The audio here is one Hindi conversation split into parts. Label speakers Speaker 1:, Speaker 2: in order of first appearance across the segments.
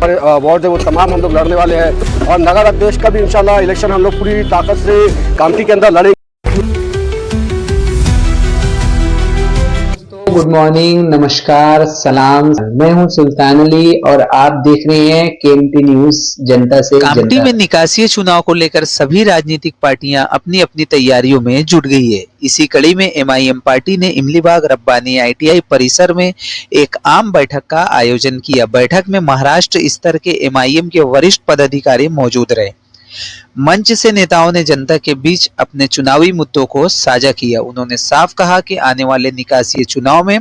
Speaker 1: वार्ड है वो तमाम हम लोग लड़ने वाले हैं और नगर अध्यक्ष का भी इंशाल्लाह इलेक्शन हम लोग पूरी ताकत से कामठी के अंदर लड़ेंगे।
Speaker 2: गुड मॉर्निंग, नमस्कार, सलाम। मैं हूं सुल्तान अली और आप देख रहे हैं केएमटी न्यूज जनता से
Speaker 3: कामठी में निकासी चुनाव को लेकर सभी राजनीतिक पार्टियां अपनी अपनी तैयारियों में जुट गई है। इसी कड़ी में एमआईएम पार्टी ने इमलीबाग रब्बानी आईटीआई परिसर में एक आम बैठक का आयोजन किया। बैठक में महाराष्ट्र स्तर के एमआईएम के वरिष्ठ पदाधिकारी मौजूद रहे। मंच से नेताओं ने जनता के बीच अपने चुनावी मुद्दों को साझा किया। उन्होंने साफ कहा कि आने वाले निकासी चुनाव में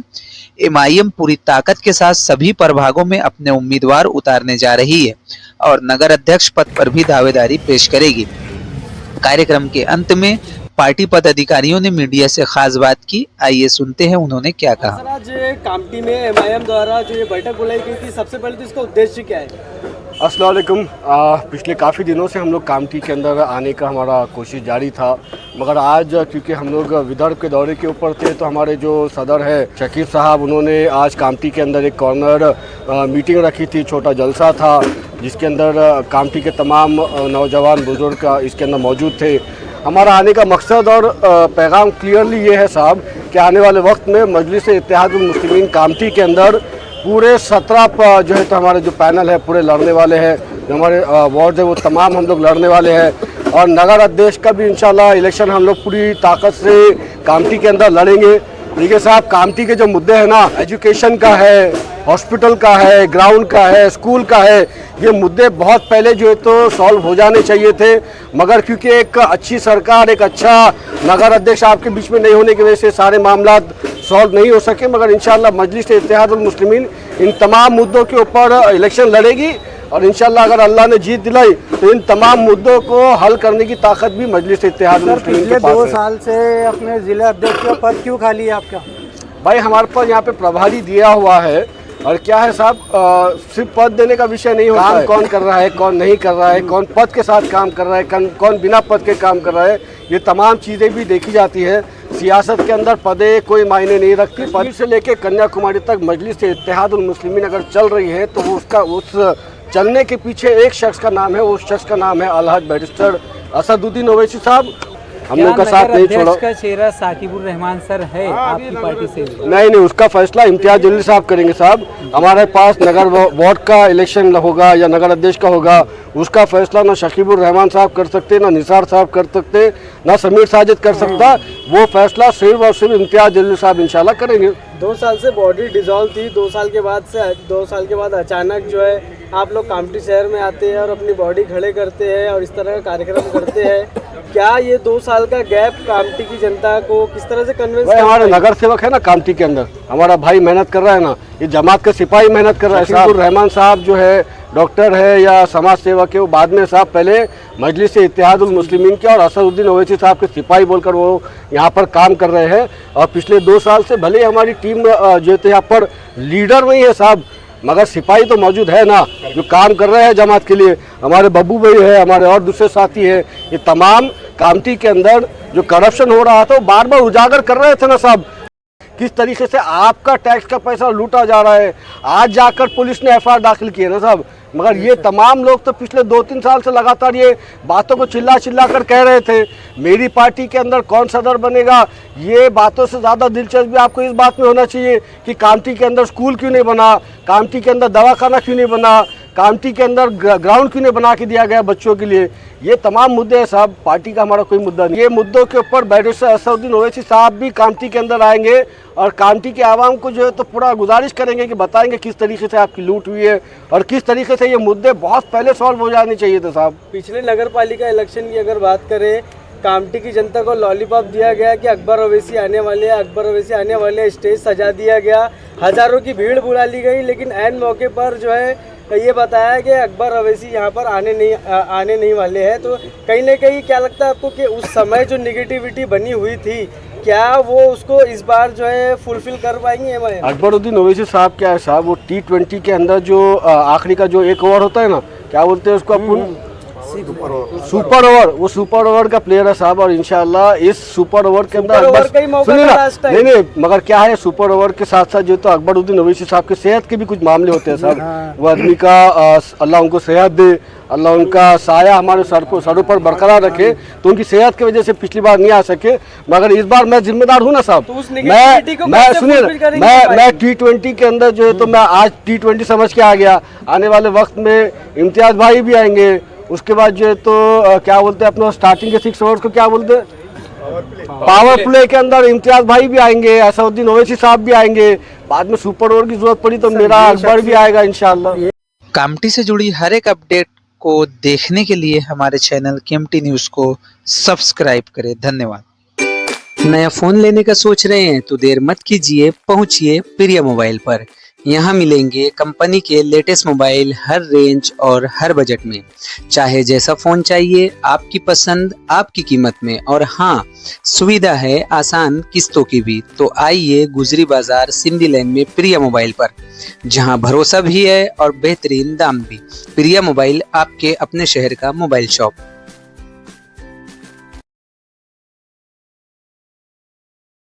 Speaker 3: एमआईएम पूरी ताकत के साथ सभी प्रभागों में अपने उम्मीदवार उतारने जा रही है और नगर अध्यक्ष पद पर भी दावेदारी पेश करेगी। कार्यक्रम के अंत में पार्टी पदाधिकारियों ने मीडिया से खास बात की। आइए सुनते हैं उन्होंने क्या कहा।
Speaker 4: सर, आज कामठी में एमआईएम द्वारा जो ये बैठक बुलाई गई थी, सबसे पहले तो इसका उद्देश्य क्या है?
Speaker 1: अस्सलाम वालेकुम। पिछले काफ़ी दिनों से हम लोग कामठी के अंदर आने का हमारा कोशिश जारी था, मगर आज क्योंकि हम लोग विदर्भ के दौरे के ऊपर थे तो हमारे जो सदर है शकीब साहब, उन्होंने आज कामठी के अंदर एक कॉर्नर मीटिंग रखी थी, छोटा जलसा था जिसके अंदर कामठी के तमाम नौजवान बुजुर्ग इसके अंदर मौजूद थे। हमारा आने का मकसद और पैगाम क्लियरली ये है साहब कि आने वाले वक्त में मजलिस-ए-इत्तेहादुल मुस्लिमीन कामठी के अंदर पूरे 17 जो है तो हमारे जो पैनल है पूरे लड़ने वाले हैं। जो हमारे वार्ड है वो तमाम हम लोग लड़ने वाले हैं और नगर अध्यक्ष का भी इंशाल्लाह इलेक्शन हम लोग पूरी ताकत से कामठी के अंदर लड़ेंगे। देखिए साहब, कामठी के जो मुद्दे हैं ना, एजुकेशन का है, हॉस्पिटल का है, ग्राउंड का है, स्कूल का है, ये मुद्दे बहुत पहले जो है तो सॉल्व हो जाने चाहिए थे, मगर क्योंकि एक अच्छी सरकार, एक अच्छा नगर अध्यक्ष आपके बीच में नहीं होने की वजह से सारे मामला सॉल्व नहीं हो सके। मगर इंशाल्लाह मजलिस-ए-इत्तेहादुल मुस्लिमीन इन तमाम मुद्दों के ऊपर इलेक्शन लड़ेगी और इंशाल्लाह अगर अल्लाह ने जीत दिलाई तो इन तमाम मुद्दों को हल करने की ताकत भी मजलिस-ए-इत्तेहादुल मुस्लिमीन के पास है।
Speaker 4: 2 साल से अपने जिला अध्यक्ष का पद क्यों खाली है आपका?
Speaker 1: भाई, हमारे पास यहाँ पे प्रभारी दिया हुआ है और क्या है साहब, सिर्फ पद देने का विषय नहीं होता है, कौन कर रहा है, कौन नहीं कर रहा है, कौन पद के साथ काम कर रहा है, कौन बिना पद के काम कर रहा है, ये तमाम चीज़ें भी देखी जाती है। सियासत के अंदर पदे कोई मायने नहीं रखती। पद से लेके कन्याकुमारी तक मजलिस-ए-इत्तेहादुल मुस्लिमीन अगर चल रही है तो वो उसका उस चलने के पीछे एक शख्स का नाम है, उस शख्स का नाम है अलहज बैरिस्टर असदुद्दीन ओवैसी साहब। हम लोग का साथ नहीं छोड़ा।
Speaker 4: का चेहरा साकिबुर रहमान सर है आपकी पार्टी से?
Speaker 1: नहीं, उसका फैसला इम्तियाज जलील साहब करेंगे साहब। हमारे पास नगर वार्ड का इलेक्शन होगा या नगर अध्यक्ष का होगा, उसका फैसला ना शकीबुर रहमान साहब कर सकते, ना निसार साहब कर सकते, ना समीर साजिद कर सकता। वो फैसला सिर्फ और सिर्फ इम्तियाज जलील साहब इंशाल्लाह करेंगे।
Speaker 4: 2 साल से बॉडी डिसॉल्व थी, 2 साल के बाद अचानक जो है आप लोग कामठी शहर में आते हैं और अपनी बॉडी खड़े करते हैं और इस तरह का कार्यक्रम करते हैं। क्या ये 2 साल का गैप कामठी की जनता को किस तरह से कन्विंस?
Speaker 1: हमारे नगर सेवक है ना कामठी के अंदर, हमारा भाई मेहनत कर रहा है ना, ये जमात का सिपाही मेहनत कर रहा है। शकीबुर रहमान साहब जो है डॉक्टर है या समाज सेवक है, वो बाद में साहब पहले मजलिस-ए-इत्तेहादुल मुस्लिमीन के और असदुद्दीन ओवैसी साहब के सिपाही बोलकर वो यहाँ पर काम कर रहे हैं। और पिछले 2 साल से भले हमारी टीम जो है यहाँ पर लीडर नहीं है साहब, मगर सिपाही तो मौजूद है ना जो काम कर रहे हैं जमात के लिए। हमारे बब्बू भाई है, हमारे और दूसरे साथी हैं, ये तमाम कामठी के अंदर जो करप्शन हो रहा था वो बार बार उजागर कर रहे थे ना साहब, किस तरीके से आपका टैक्स का पैसा लूटा जा रहा है। आज जाकर पुलिस ने एफआईआर दाखिल की है ना साहब, मगर ये तमाम लोग तो पिछले 2-3 साल से लगातार ये बातों को चिल्ला कर कह रहे थे मेरी पार्टी के अंदर कौन सदर बनेगा। ये बातों से ज़्यादा दिलचस्पी आपको इस बात में होना चाहिए कि कामठी के अंदर स्कूल क्यों नहीं बना, कामठी के अंदर दवाखाना क्यों नहीं बना, कामठी के अंदर ग्राउंड क्यों नहीं बना के दिया गया बच्चों के लिए। ये तमाम मुद्दे हैं साहब, पार्टी का हमारा कोई मुद्दा नहीं। ये मुद्दों के ऊपर बैरिस्टर असदुद्दीन ओवैसी साहब भी कामठी के अंदर आएंगे और कामठी के आवाम को जो है तो पूरा गुजारिश करेंगे कि बताएंगे किस तरीके से आपकी लूट हुई है और किस तरीके से ये मुद्दे बहुत पहले सॉल्व हो जाने चाहिए थे साहब।
Speaker 4: पिछले नगर पालिका इलेक्शन की अगर बात करें, कामठी की जनता को लॉलीपॉप दिया गया कि अकबर ओवैसी आने वाले हैं, अकबर ओवैसी आने वाले, स्टेज सजा दिया गया, हज़ारों की भीड़ बुला ली गई, लेकिन ऐन मौके पर जो है ये बताया कि अकबर ओवैसी यहाँ पर आने नहीं वाले हैं। तो कहीं ना कहीं क्या लगता है आपको कि उस समय जो निगेटिविटी बनी हुई थी, क्या वो उसको इस बार जो है फुलफिल कर पाएंगे?
Speaker 1: अकबरुद्दीन ओवैसी साहब क्या है साहब, वो T20 के अंदर जो आखिरी का जो 1 ओवर होता है ना, क्या बोलते हैं उसको अपन, सुपर ओवर, वो सुपर ओवर का प्लेयर है साहब, और इंशाल्लाह इस सुपर ओवर के अंदर
Speaker 4: सुपर ओवर
Speaker 1: बस
Speaker 4: का ही मौका
Speaker 1: सुनिए
Speaker 4: था
Speaker 1: ना,
Speaker 4: last time।
Speaker 1: नहीं मगर क्या है, सुपर ओवर के साथ साथ जो तो अकबरुद्दीन ओवैसी साहब के सेहत के भी कुछ मामले होते हैं साहब। वो आदमी का अल्लाह उनको सेहत दे, अल्लाह उनका साया हमारे सरों पर बरकरार रखे। तो उनकी सेहत की वजह से पिछली बार नहीं आ सके, मगर इस बार मैं जिम्मेदार हूँ ना साहब।
Speaker 4: तो उस negativity को
Speaker 1: मैं
Speaker 4: कैसे
Speaker 1: सुनिए
Speaker 4: fulfill करेंगे
Speaker 1: ना,
Speaker 4: भाई?
Speaker 1: मैं T20 के अंदर जो है तो मैं आज T20 समझ के आ गया। आने वाले वक्त में इम्तियाज भाई भी आएंगे, उसके बाद जो है तो क्या बोलते हैं अपना स्टार्टिंग के 6 ओवर्स को क्या बोलते हैं, पावर प्ले के अंदर इम्तियाज भाई भी आएंगे, असदुद्दीन ओवैसी साहब भी आएंगे। बाद में सुपर ओवर की जरूरत पड़ी तो मेरा अकबर भी आएगा इंशाल्लाह।
Speaker 3: कामटी से जुड़ी हर एक अपडेट को देखने के लिए हमारे चैनल केएमटी न्यूज़ को सब्सक्राइब करें। धन्यवाद।
Speaker 2: नया फोन लेने का सोच रहे हैं तो देर मत कीजिए, पहुंचिए प्रिया मोबाइल पर। यहाँ मिलेंगे कंपनी के लेटेस्ट मोबाइल हर रेंज और हर बजट में। चाहे जैसा फोन चाहिए, आपकी पसंद आपकी कीमत में। और हाँ, सुविधा है आसान किस्तों की भी। तो आइए गुजरी बाजार सिंधी लाइन में प्रिया मोबाइल पर, जहाँ भरोसा भी है और बेहतरीन दाम भी। प्रिया मोबाइल, आपके अपने शहर का मोबाइल शॉप।